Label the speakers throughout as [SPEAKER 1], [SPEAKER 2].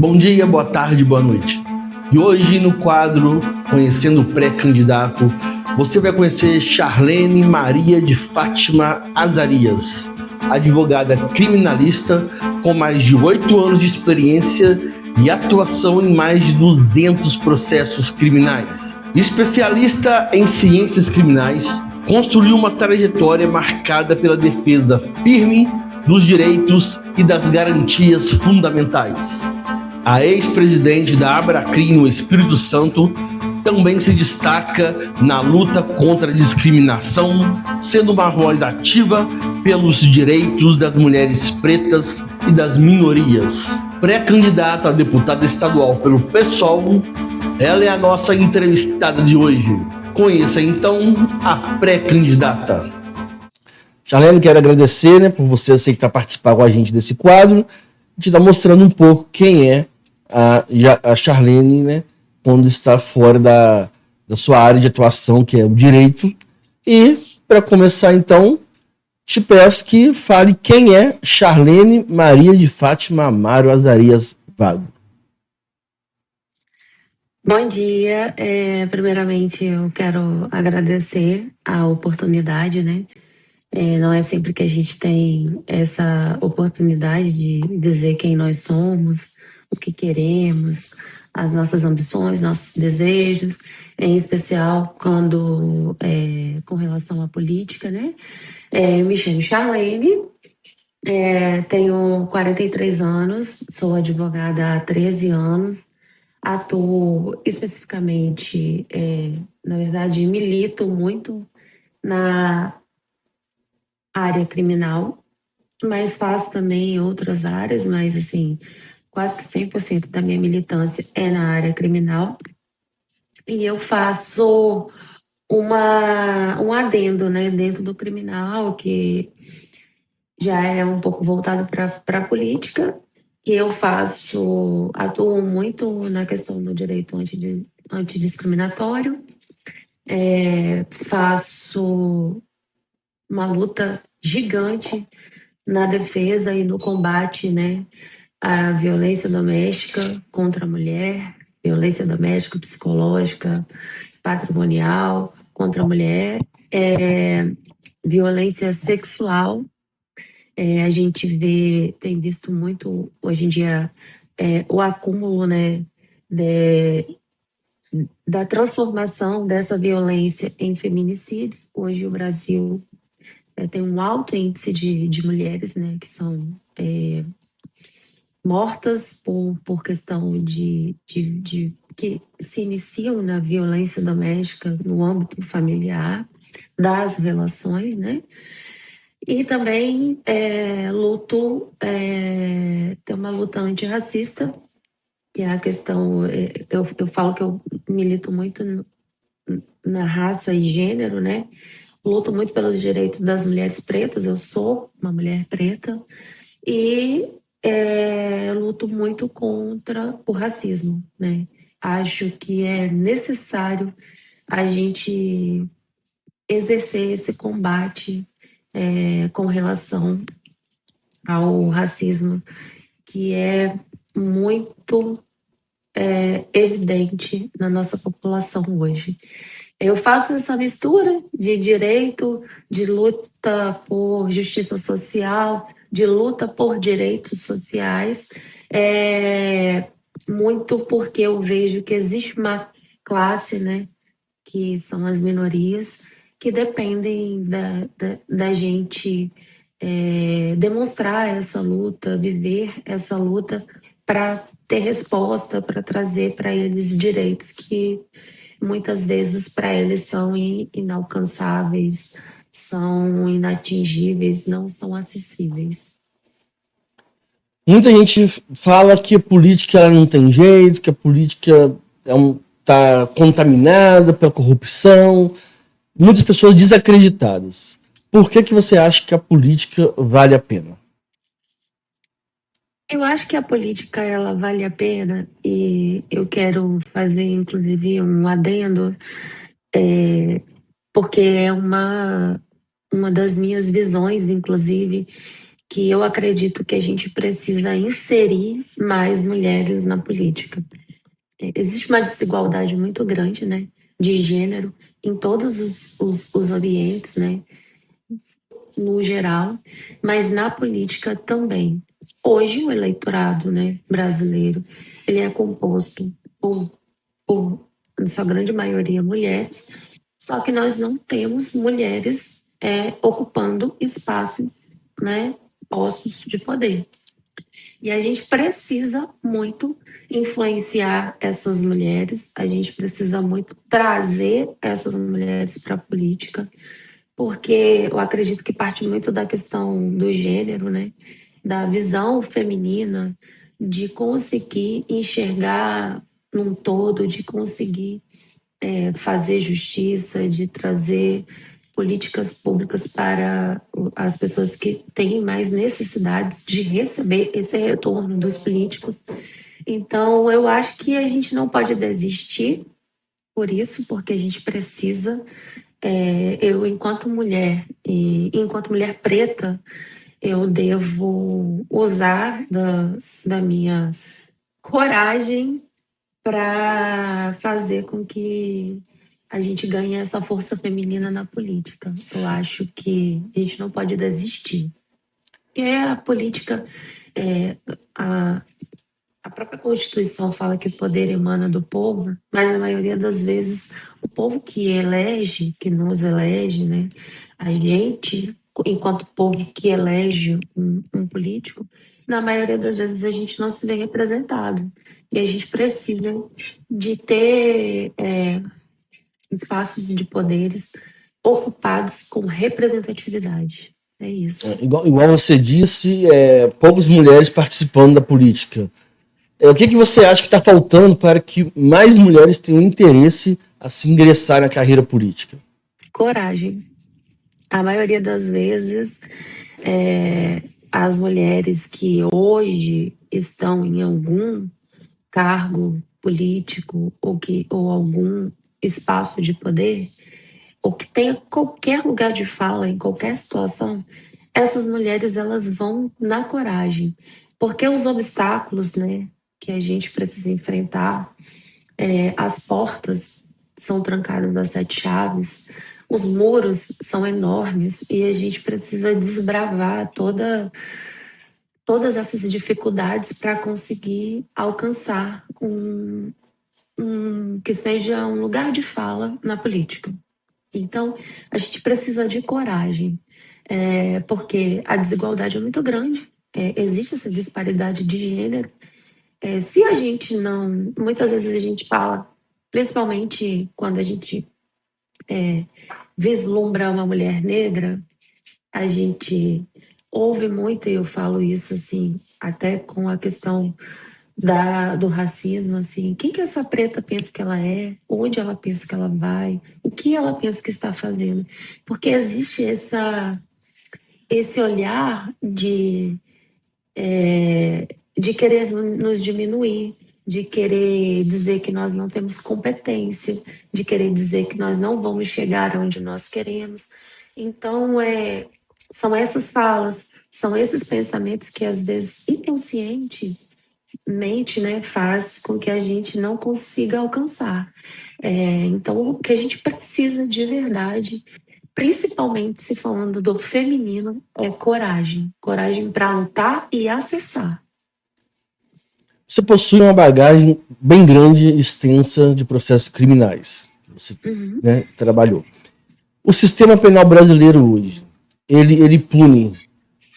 [SPEAKER 1] Bom dia, boa tarde, boa noite. E hoje no quadro Conhecendo o Pré-Candidato, você vai conhecer Charlene Maria de Fátima Azarias, advogada criminalista com mais de 8 anos de experiência e atuação em mais de 200 processos criminais. Especialista em ciências criminais, construiu uma trajetória marcada pela defesa firme dos direitos e das garantias fundamentais. A ex-presidente da Abracrim no Espírito Santo também se destaca na luta contra a discriminação, sendo uma voz ativa pelos direitos das mulheres pretas e das minorias. Pré-candidata a deputada estadual pelo PSOL, ela é a nossa entrevistada de hoje. Conheça então a pré-candidata.
[SPEAKER 2] Charlene, quero agradecer, por você aceitar participar com a gente desse quadro, te estar mostrando um pouco quem é a Charlene, quando está fora da sua área de atuação, que é o direito. E, para começar, então, te peço que fale quem é Charlene Maria de Fátima Amaro Azarias Vago.
[SPEAKER 3] Bom dia. Primeiramente, eu quero agradecer a oportunidade, não é sempre que a gente tem essa oportunidade de dizer quem nós somos, o que queremos, as nossas ambições, nossos desejos, em especial quando com relação à política, Eu me chamo Charlene, tenho 43 anos, sou advogada há 13 anos, atuo especificamente, na verdade, milito muito na área criminal, mas faço também outras áreas, mas assim, quase que 100% da minha militância é na área criminal. E eu faço um adendo, dentro do criminal, que já é um pouco voltado para a política, que eu atuo muito na questão do direito antidiscriminatório, faço uma luta gigante na defesa e no combate, à violência doméstica contra a mulher, violência doméstica, psicológica, patrimonial contra a mulher, violência sexual. A gente tem visto muito hoje em dia o acúmulo, da transformação dessa violência em feminicídios. Hoje o Brasil tem um alto índice de mulheres, que são mortas por questão de que se iniciam na violência doméstica no âmbito familiar, das relações, E também tem uma luta antirracista, que é a questão, eu falo que eu milito muito na raça e gênero, Luto muito pelos direitos das mulheres pretas, eu sou uma mulher preta, e luto muito contra o racismo, Acho que é necessário a gente exercer esse combate com relação ao racismo, que é muito evidente na nossa população hoje. Eu faço essa mistura de direito, de luta por justiça social, de luta por direitos sociais, muito porque eu vejo que existe uma classe, que são as minorias, que dependem da gente demonstrar essa luta, viver essa luta para ter resposta, para trazer para eles direitos que muitas vezes para eles são inalcançáveis, são inatingíveis, não são acessíveis.
[SPEAKER 2] Muita gente fala que a política ela não tem jeito, que a política está contaminada pela corrupção. Muitas pessoas desacreditadas. Por que você acha que a política vale a pena?
[SPEAKER 3] Eu acho que a política ela vale a pena, e eu quero fazer inclusive um adendo, porque é uma das minhas visões, inclusive, que eu acredito que a gente precisa inserir mais mulheres na política. Existe uma desigualdade muito grande, né, de gênero em todos os ambientes, né, no geral, mas na política também. Hoje, o eleitorado, né, brasileiro, ele é composto por, na sua grande maioria, mulheres, só que nós não temos mulheres ocupando espaços, né, postos de poder. E a gente precisa muito influenciar essas mulheres, a gente precisa muito trazer essas mulheres para a política, porque eu acredito que parte muito da questão do gênero, né? Da visão feminina, de conseguir enxergar num todo, de conseguir fazer justiça, de trazer políticas públicas para as pessoas que têm mais necessidades de receber esse retorno dos políticos. Então, eu acho que a gente não pode desistir por isso, porque a gente precisa. Eu, enquanto mulher e enquanto mulher preta, eu devo usar da minha coragem para fazer com que a gente ganhe essa força feminina na política. Eu acho que a gente não pode desistir. Porque a política, é, a, a própria Constituição fala que o poder emana do povo, mas na maioria das vezes o povo que elege, que nos elege, né, a gente, enquanto povo que elege um político, na maioria das vezes a gente não se vê representado. E a gente precisa de ter espaços de poderes ocupados com representatividade. É isso.
[SPEAKER 2] Igual você disse, poucas mulheres participando da política. O que você acha que está faltando para que mais mulheres tenham interesse a se ingressar na carreira política?
[SPEAKER 3] Coragem. A maioria das vezes, as mulheres que hoje estão em algum cargo político ou algum espaço de poder, ou que tenha qualquer lugar de fala em qualquer situação, essas mulheres elas vão na coragem, porque os obstáculos, né, que a gente precisa enfrentar, as portas são trancadas às 7 chaves, os muros são enormes e a gente precisa desbravar todas essas dificuldades para conseguir alcançar que seja um lugar de fala na política. Então, a gente precisa de coragem, porque a desigualdade é muito grande, existe essa disparidade de gênero. Se a gente não. Muitas vezes a gente fala, principalmente quando a gente vislumbra uma mulher negra, a gente ouve muito, e eu falo isso assim, até com a questão do racismo, assim, quem que essa preta pensa que ela é, onde ela pensa que ela vai, o que ela pensa que está fazendo, porque existe esse olhar de querer nos diminuir, de querer dizer que nós não temos competência, de querer dizer que nós não vamos chegar onde nós queremos. Então, são essas falas, são esses pensamentos que às vezes inconscientemente, né, faz com que a gente não consiga alcançar. Então, o que a gente precisa de verdade, principalmente se falando do feminino, é coragem. Coragem para lutar e acessar.
[SPEAKER 2] Você possui uma bagagem bem grande e extensa de processos criminais. Você trabalhou. O sistema penal brasileiro hoje, ele pune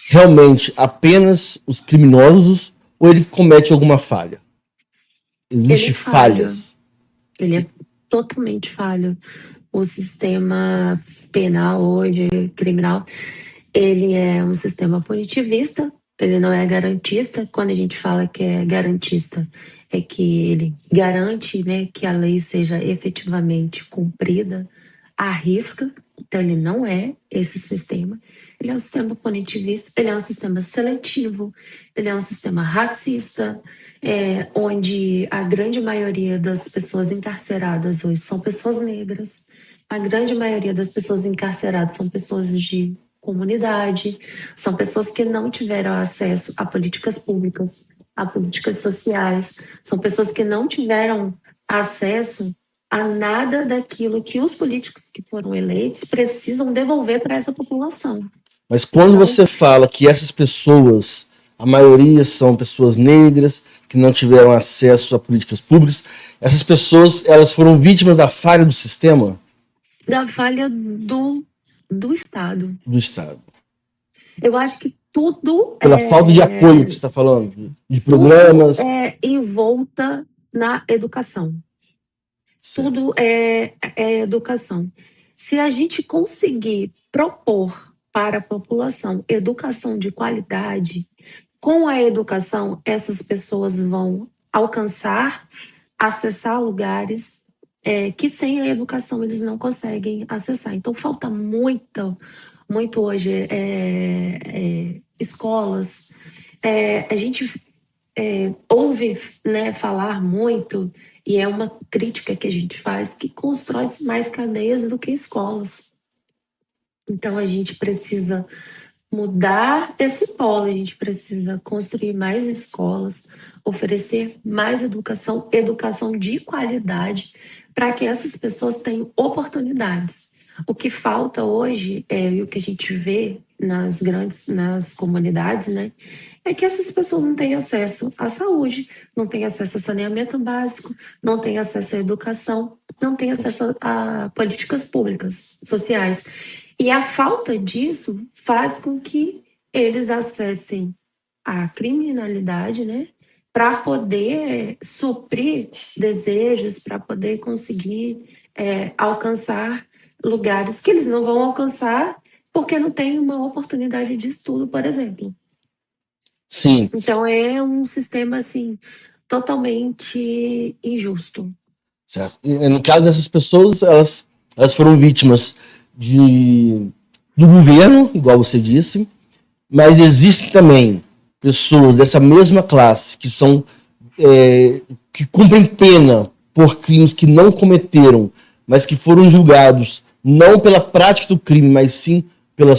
[SPEAKER 2] realmente apenas os criminosos ou ele comete alguma falha? Existem falhas?
[SPEAKER 3] Ele é totalmente falho. O sistema penal hoje, criminal, ele é um sistema punitivista, ele não é garantista. Quando a gente fala que é garantista, é que ele garante, né, que a lei seja efetivamente cumprida à risca. Então, ele não é esse sistema. Ele é um sistema punitivista, ele é um sistema seletivo, ele é um sistema racista, onde a grande maioria das pessoas encarceradas hoje são pessoas negras. A grande maioria das pessoas encarceradas são pessoas de comunidade, são pessoas que não tiveram acesso a políticas públicas, a políticas sociais, são pessoas que não tiveram acesso a nada daquilo que os políticos que foram eleitos precisam devolver para essa população.
[SPEAKER 2] Mas quando
[SPEAKER 3] Então,
[SPEAKER 2] você fala que essas pessoas, a maioria são pessoas negras, que não tiveram acesso a políticas públicas, essas pessoas, elas foram vítimas da falha do sistema?
[SPEAKER 3] da falha do Estado.
[SPEAKER 2] Do Estado.
[SPEAKER 3] Eu acho que tudo
[SPEAKER 2] Pela falta de apoio que você está falando, de programas.
[SPEAKER 3] tudo é envolta na educação.
[SPEAKER 2] Certo.
[SPEAKER 3] Tudo é educação. Se a gente conseguir propor para a população educação de qualidade, com a educação, essas pessoas vão alcançar, acessar lugares que sem a educação eles não conseguem acessar. Então, falta muito hoje escolas. A gente ouve, né, falar muito, e é uma crítica que a gente faz, que constrói-se mais cadeias do que escolas. Então, a gente precisa mudar esse polo, a gente precisa construir mais escolas, oferecer mais educação, educação de qualidade, para que essas pessoas tenham oportunidades. O que falta hoje, e o que a gente vê nas comunidades, né, é que essas pessoas não têm acesso à saúde, não têm acesso a saneamento básico, não têm acesso à educação, não têm acesso a políticas públicas, sociais. E a falta disso faz com que eles acessem a criminalidade, né, para poder suprir desejos, para poder conseguir alcançar lugares que eles não vão alcançar porque não tem uma oportunidade de estudo, por exemplo.
[SPEAKER 2] Sim.
[SPEAKER 3] Então é um sistema assim totalmente injusto.
[SPEAKER 2] Certo. E, no caso dessas pessoas, elas foram vítimas do governo, igual você disse, mas existem também pessoas dessa mesma classe que são que cumprem pena por crimes que não cometeram, mas que foram julgados não pela prática do crime, mas sim pela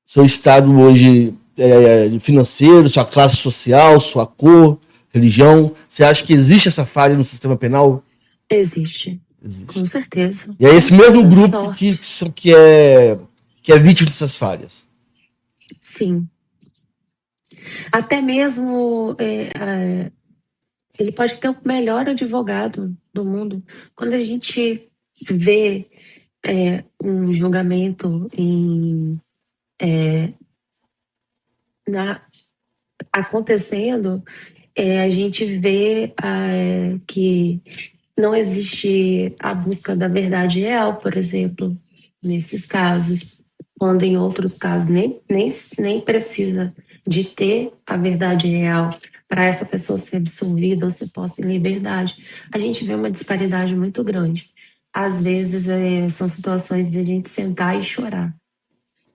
[SPEAKER 2] seu estado hoje financeiro, sua classe social, sua cor, religião. Você acha que existe essa falha no sistema penal?
[SPEAKER 3] Existe. Com certeza.
[SPEAKER 2] E é esse mesmo
[SPEAKER 3] Toda
[SPEAKER 2] grupo
[SPEAKER 3] sorte.
[SPEAKER 2] que é vítima dessas falhas.
[SPEAKER 3] Sim. Até mesmo ele pode ter o melhor advogado do mundo. Quando a gente vê um julgamento acontecendo, a gente vê que não existe a busca da verdade real, por exemplo, nesses casos, quando em outros casos nem precisa de ter a verdade real para essa pessoa ser absolvida ou ser posta em liberdade. A gente vê uma disparidade muito grande. Às vezes são situações de a gente sentar e chorar.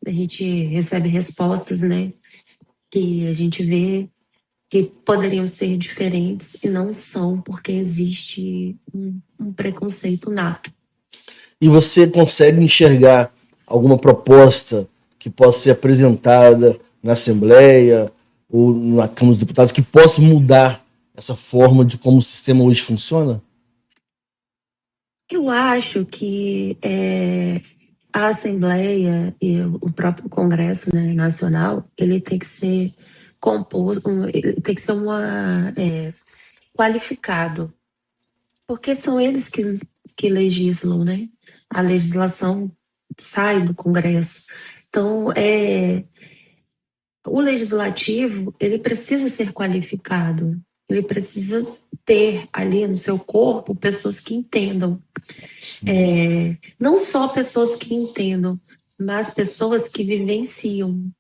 [SPEAKER 3] A gente recebe respostas, né, que a gente vê que poderiam ser diferentes e não são, porque existe um preconceito nato.
[SPEAKER 2] E você consegue enxergar alguma proposta que possa ser apresentada na Assembleia ou na Câmara dos Deputados que possa mudar essa forma de como o sistema hoje funciona?
[SPEAKER 3] Eu acho que a Assembleia e o próprio Congresso, né, Nacional, ele tem que ser composto, ele tem que ser qualificado, porque são eles que legislam, né? A legislação sai do Congresso. Então, o legislativo, ele precisa ser qualificado, ele precisa ter ali no seu corpo pessoas que entendam. Não só pessoas que entendam, mas pessoas que vivenciam,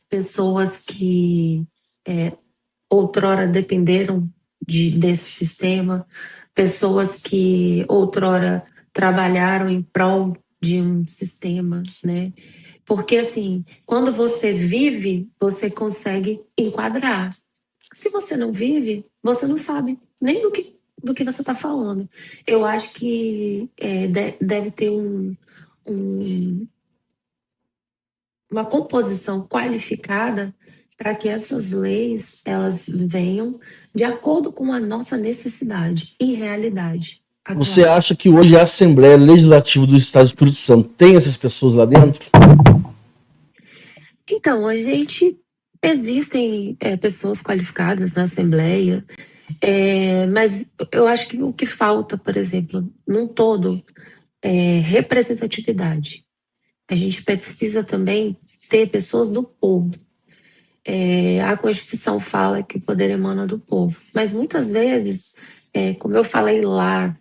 [SPEAKER 3] pessoas que outrora dependeram desse sistema, pessoas que outrora trabalharam em prol de um sistema, né? Porque, assim, quando você vive, você consegue enquadrar. Se você não vive, você não sabe nem do que você está falando. Eu acho que deve ter um uma composição qualificada para que essas leis elas venham de acordo com a nossa necessidade e realidade
[SPEAKER 2] Você
[SPEAKER 3] atual.
[SPEAKER 2] acha que hoje a Assembleia Legislativa do Estado do Espírito Santo tem essas pessoas lá dentro?
[SPEAKER 3] Então, a gente existem pessoas qualificadas na Assembleia, mas eu acho que o que falta, por exemplo, num todo, é representatividade. A gente precisa também ter pessoas do povo. A Constituição fala que o poder emana do povo, mas muitas vezes, como eu falei lá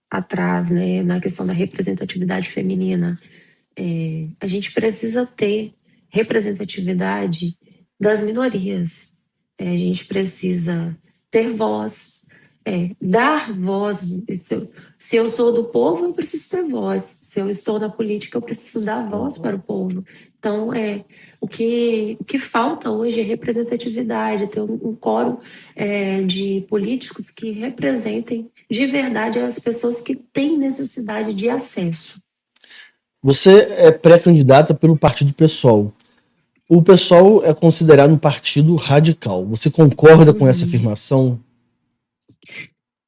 [SPEAKER 3] atrás, né, na questão da representatividade feminina, a gente precisa ter representatividade das minorias. A gente precisa ter voz, dar voz. Se eu sou do povo, eu preciso ter voz. Se eu estou na política, eu preciso dar voz para o povo. Então, o que falta hoje é representatividade, ter um coro de políticos que representem de verdade as pessoas que têm necessidade de acesso.
[SPEAKER 2] Você é pré-candidata pelo Partido PSOL. O PSOL é considerado um partido radical. Você concorda com essa afirmação?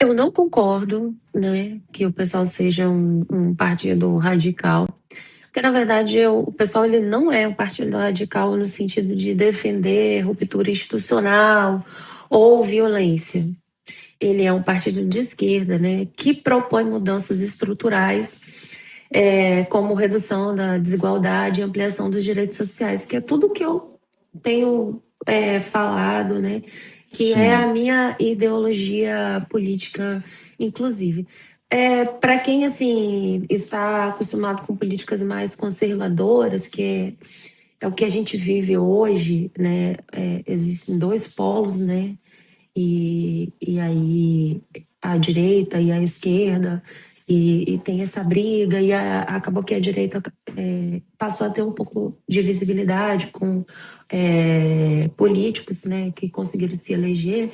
[SPEAKER 3] Eu não concordo, né, que o pessoal seja um partido radical, porque na verdade o pessoal ele não é um partido radical no sentido de defender ruptura institucional ou violência. Ele é um partido de esquerda, né, que propõe mudanças estruturais, como redução da desigualdade e ampliação dos direitos sociais, que é tudo que eu tenho falado, né, que é a
[SPEAKER 2] Sim.
[SPEAKER 3] minha ideologia política, inclusive. Para quem assim está acostumado com políticas mais conservadoras, que é o que a gente vive hoje, né? Existem dois polos, né? E aí a direita e a esquerda, e tem essa briga, e acabou que a direita passou a ter um pouco de visibilidade com políticos, né, que conseguiram se eleger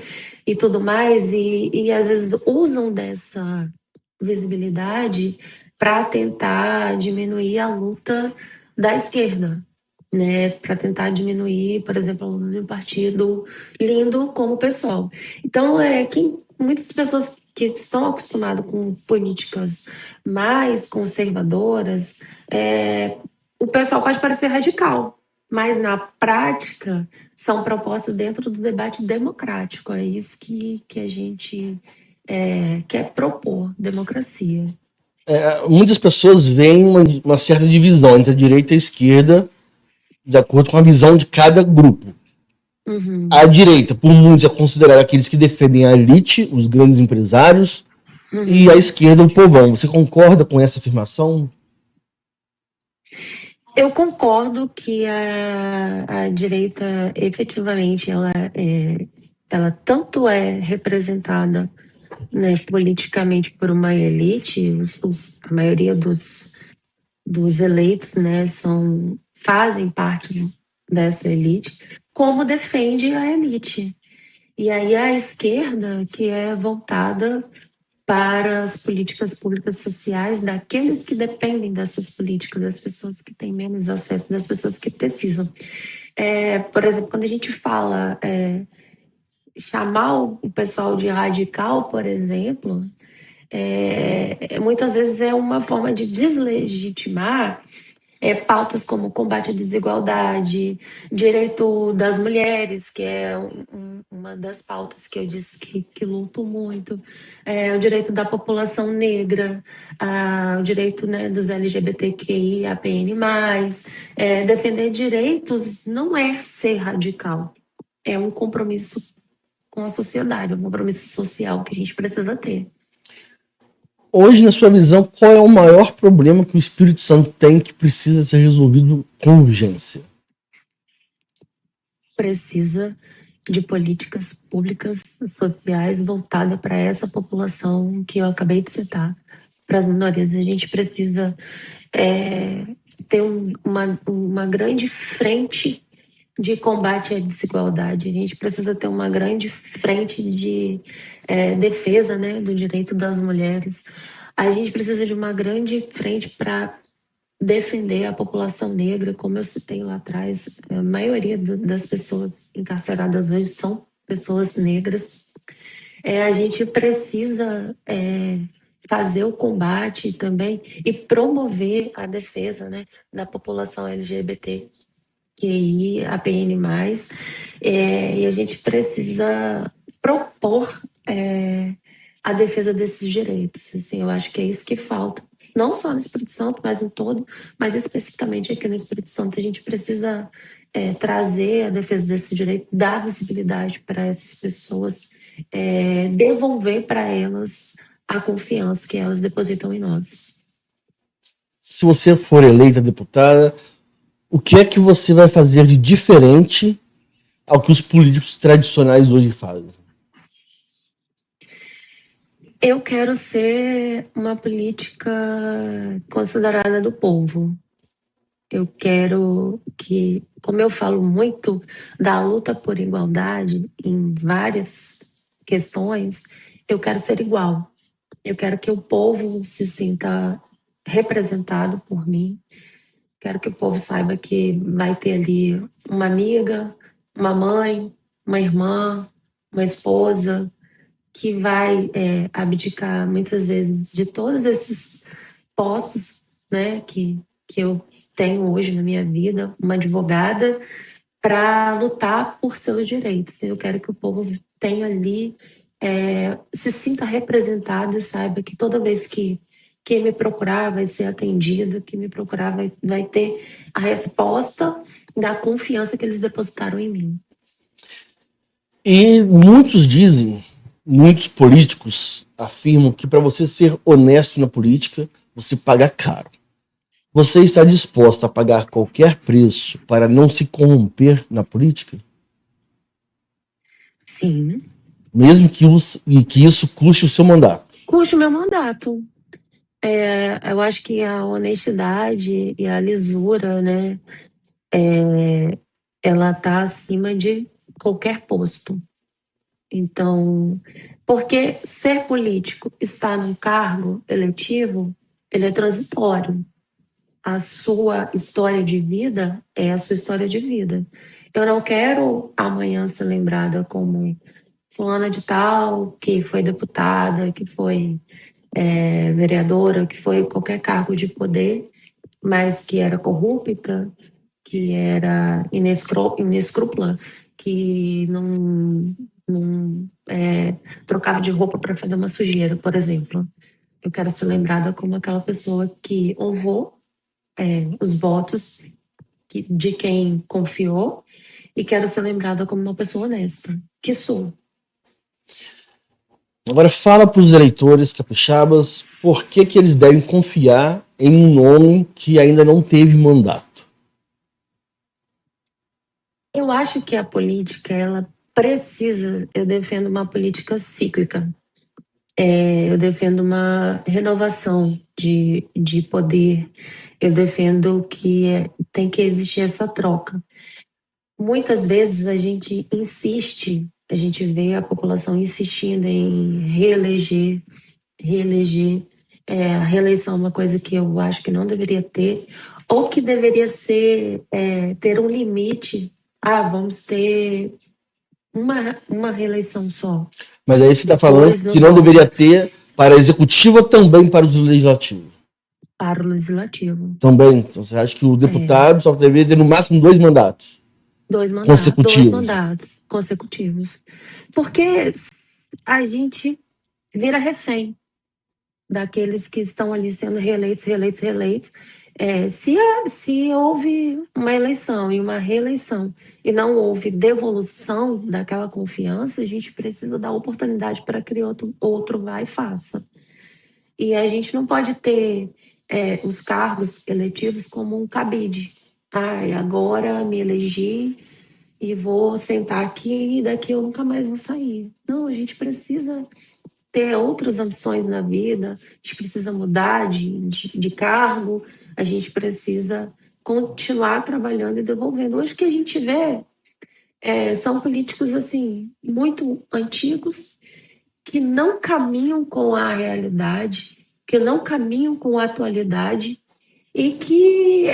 [SPEAKER 3] e tudo mais, e às vezes usam dessa visibilidade para tentar diminuir a luta da esquerda, né, para tentar diminuir, por exemplo, um partido lindo como o PSOL. Então, muitas pessoas que estão acostumadas com políticas mais conservadoras, o pessoal pode parecer radical, mas na prática são propostas dentro do debate democrático. É isso que a gente quer propor, democracia.
[SPEAKER 2] Muitas pessoas veem uma certa divisão entre a direita e a esquerda, de acordo com a visão de cada grupo.
[SPEAKER 3] Uhum.
[SPEAKER 2] A direita, por muitos, é considerada aqueles que defendem a elite, os grandes empresários, e a esquerda, o povão. Você concorda com essa afirmação?
[SPEAKER 3] Eu concordo que a direita, efetivamente, ela tanto é representada, né, politicamente por uma elite, a maioria dos eleitos, né, fazem parte dessa elite, como defende a elite. E aí a esquerda, que é voltada para as políticas públicas sociais daqueles que dependem dessas políticas, das pessoas que têm menos acesso, das pessoas que precisam. Por exemplo, quando a gente fala chamar o pessoal de radical, por exemplo, muitas vezes é uma forma de deslegitimar pautas como combate à desigualdade, direito das mulheres, que é uma das pautas que eu disse que luto muito, o direito da população negra, o direito, né, dos LGBTQI, APN+, defender direitos não é ser radical, é um compromisso com a sociedade, um compromisso social que a gente precisa ter.
[SPEAKER 2] Hoje, na sua visão, qual é o maior problema que o Espírito Santo tem que precisa ser resolvido com urgência?
[SPEAKER 3] Precisa de políticas públicas sociais voltadas para essa população que eu acabei de citar, para as minorias. A gente precisa ter uma grande frente de combate à desigualdade. A gente precisa ter uma grande frente de defesa, né, do direito das mulheres. A gente precisa de uma grande frente para defender a população negra, como eu citei lá atrás, a maioria das pessoas encarceradas hoje são pessoas negras. A gente precisa fazer o combate também e promover a defesa, né, da população LGBT, QI, APN+, e a gente precisa propor a defesa desses direitos. Assim, eu acho que é isso que falta, não só no Espírito Santo, mas em todo, mas especificamente aqui no Espírito Santo, a gente precisa trazer a defesa desse direito, dar visibilidade para essas pessoas, devolver para elas a confiança que elas depositam em nós.
[SPEAKER 2] Se você for eleita deputada, o que é que você vai fazer de diferente ao que os políticos tradicionais hoje fazem?
[SPEAKER 3] Eu quero ser uma política considerada do povo. Eu quero que, como eu falo muito da luta por igualdade em várias questões, eu quero ser igual. Eu quero que o povo se sinta representado por mim. Quero que o povo saiba que vai ter ali uma amiga, uma mãe, uma irmã, uma esposa, que vai abdicar muitas vezes de todos esses postos, né, que eu tenho hoje na minha vida, uma advogada, para lutar por seus direitos. Eu quero que o povo tenha ali, se sinta representado e saiba que toda vez que quem me procurar vai ser atendido, que me procurar vai ter a resposta da confiança que eles depositaram em mim.
[SPEAKER 2] E muitos políticos afirmam que para você ser honesto na política, você paga caro. Você está disposto a pagar qualquer preço para não se corromper na política?
[SPEAKER 3] Sim.
[SPEAKER 2] Mesmo que isso custe o seu mandato?
[SPEAKER 3] Custe o meu mandato. Eu acho que a honestidade e a lisura, né, ela está acima de qualquer posto. Então, porque ser político, estar num cargo eletivo, ele é transitório. A sua história de vida é a sua história de vida. Eu não quero amanhã ser lembrada como fulana de tal, que foi deputada, que foi vereadora, que foi qualquer cargo de poder, mas que era corrupta, que era inescrúpula, que não trocava de roupa para fazer uma sujeira, por exemplo. Eu quero ser lembrada como aquela pessoa que honrou os votos de quem confiou, e quero ser lembrada como uma pessoa honesta, que sou.
[SPEAKER 2] Agora fala para os eleitores capixabas por que eles devem confiar em um nome que ainda não teve mandato.
[SPEAKER 3] Eu acho que a política, ela precisa, eu defendo uma política cíclica. Eu defendo uma renovação de poder. Eu defendo que tem que existir essa troca. Muitas vezes a gente insiste, a gente vê a população insistindo em reeleger. A reeleição é uma coisa que eu acho que não deveria ter, ou que deveria ser ter um limite. Vamos ter uma reeleição só.
[SPEAKER 2] Mas aí você está falando que não deveria ter para a executiva, também para o legislativo.
[SPEAKER 3] Para o legislativo.
[SPEAKER 2] Também. Então você acha que o deputado só deveria ter no máximo 2 mandatos?
[SPEAKER 3] 2 mandatos.
[SPEAKER 2] Consecutivos.
[SPEAKER 3] 2 mandatos consecutivos. Porque a gente vira refém daqueles que estão ali sendo reeleitos. Se houve uma eleição e uma reeleição e não houve devolução daquela confiança, a gente precisa dar oportunidade para que outro vá e faça. E a gente não pode ter os cargos eletivos como um cabide. Agora me elegi e vou sentar aqui e daqui eu nunca mais vou sair. Não, a gente precisa ter outras ambições na vida, a gente precisa mudar de cargo, a gente precisa continuar trabalhando e devolvendo. Hoje o que a gente vê são políticos assim muito antigos, que não caminham com a realidade, que não caminham com a atualidade e que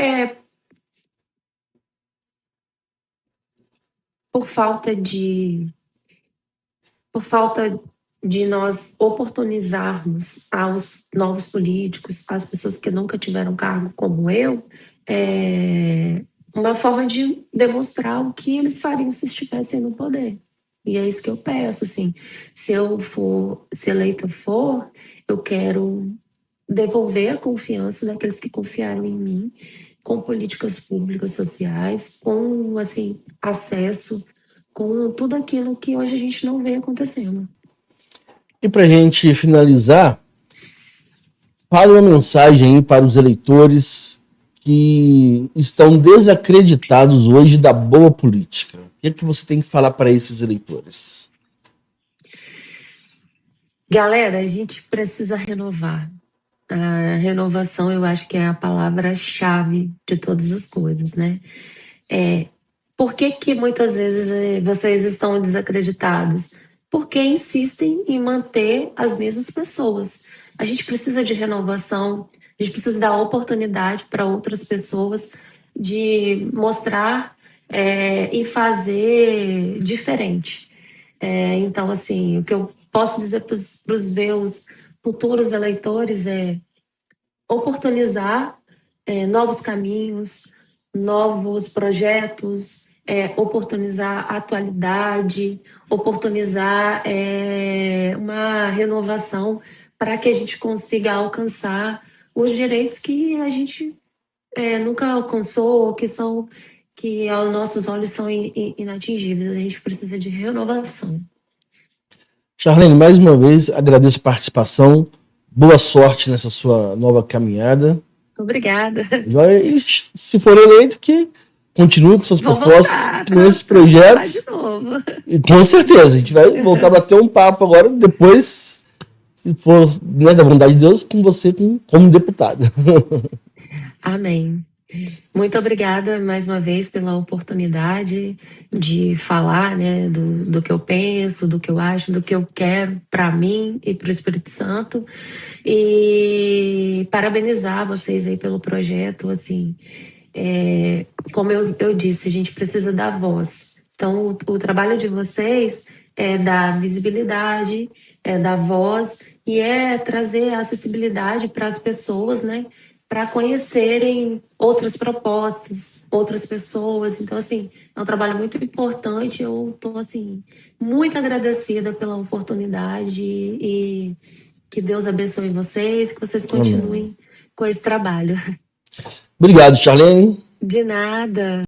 [SPEAKER 3] por falta de nós oportunizarmos aos novos políticos, às pessoas que nunca tiveram cargo como eu, uma forma de demonstrar o que eles fariam se estivessem no poder. E é isso que eu peço, assim, se eleita for, eu quero devolver a confiança daqueles que confiaram em mim, com políticas públicas sociais, com, assim, acesso, com tudo aquilo que hoje a gente não vê acontecendo.
[SPEAKER 2] E para a gente finalizar, fale uma mensagem aí para os eleitores que estão desacreditados hoje da boa política. O que é que você tem que falar para esses eleitores?
[SPEAKER 3] Galera, a gente precisa renovar. A renovação, eu acho que é a palavra-chave de todas as coisas, né? Por que muitas vezes vocês estão desacreditados? Porque insistem em manter as mesmas pessoas. A gente precisa de renovação, a gente precisa dar oportunidade para outras pessoas de mostrar e fazer diferente. Então, assim, o que eu posso dizer para os meus futuros eleitores é oportunizar novos caminhos, novos projetos, oportunizar a atualidade, oportunizar uma renovação para que a gente consiga alcançar os direitos que a gente nunca alcançou, que aos nossos olhos são inatingíveis. A gente precisa de renovação.
[SPEAKER 2] Charlene, mais uma vez agradeço a participação. Boa sorte nessa sua nova caminhada.
[SPEAKER 3] Obrigada.
[SPEAKER 2] E, se for eleito, que continue com suas propostas, com esses projetos.
[SPEAKER 3] De novo.
[SPEAKER 2] E com certeza, a gente vai voltar a bater um papo agora, depois, se for da vontade de Deus, com você como deputada.
[SPEAKER 3] Amém. Muito obrigada mais uma vez pela oportunidade de falar, né, do que eu penso, do que eu acho, do que eu quero para mim e para o Espírito Santo. E parabenizar vocês aí pelo projeto, assim, como eu disse, a gente precisa dar voz. Então, o trabalho de vocês é dar visibilidade, é dar voz e é trazer acessibilidade para as pessoas, né? Para conhecerem outras propostas, outras pessoas. Então, assim, é um trabalho muito importante. Eu estou, assim, muito agradecida pela oportunidade e que Deus abençoe vocês, que vocês continuem com esse trabalho.
[SPEAKER 2] Obrigado, Charlene.
[SPEAKER 3] De nada.